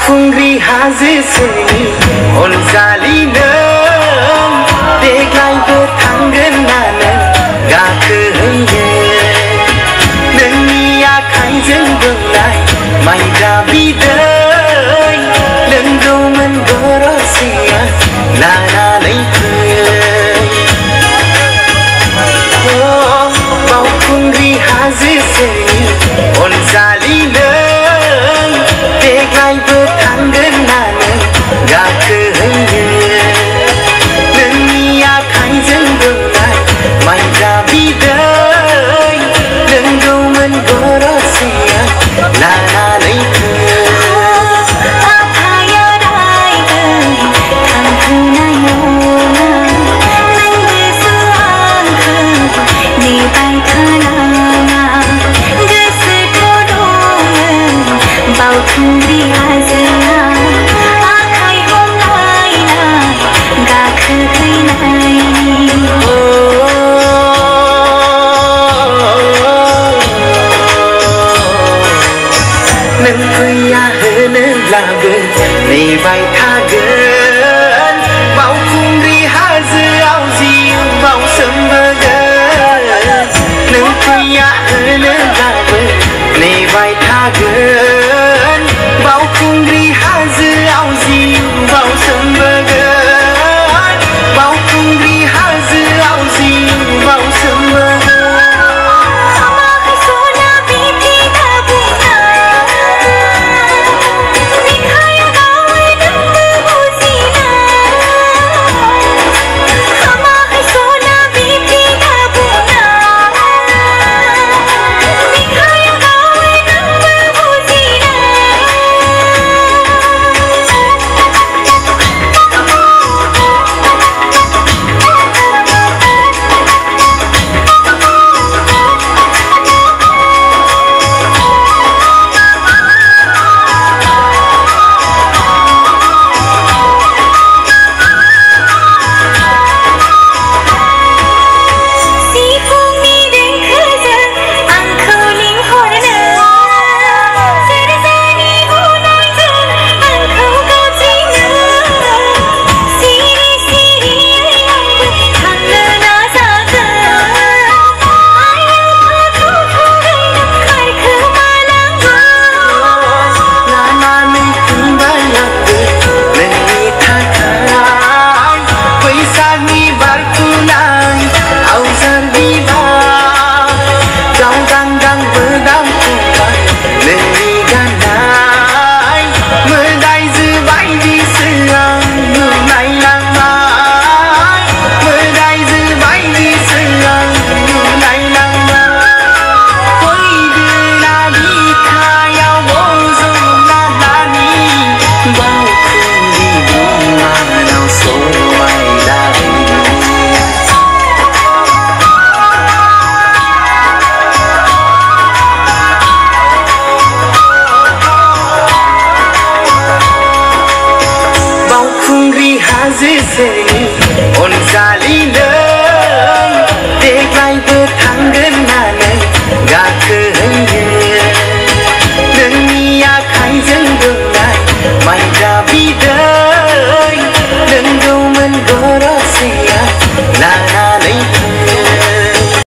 बावखुंग्रि हाजोसेनि अनजालि नों देग्लायबो थांगोन ना नों गाखोहैनो नोंनि आखाइजों बोनाय माइब्रा बिदै लोंगौमोन गरसेया लानानै फै बावखुंग्रि हाजोसेनि अनजालि नों देग्लायबो थांगोन ना नों गाखोहैनो नोंनि आखाइजों बोनाय माइब्रा बिदै लोंगौमोन गरसेया लानानै फै बावखुंग्रि हाजोआ आखाइ हमलायनाय गाखोहैनायनि नों फैया होनोब्लाबो नेबाय थागोन बावखुंग्रि हाजोआव जिउआव सोमबोगोन नों फैया होनोब्लाबो नेबाय थागोन बावखुंग्रि हाजोआव जिउआव सोमबोगोन बावखुंग्रि हाजोआव जिउआव सोमबोगोन हाजोसेनि अनजालि नों देग्लायबो थांगोन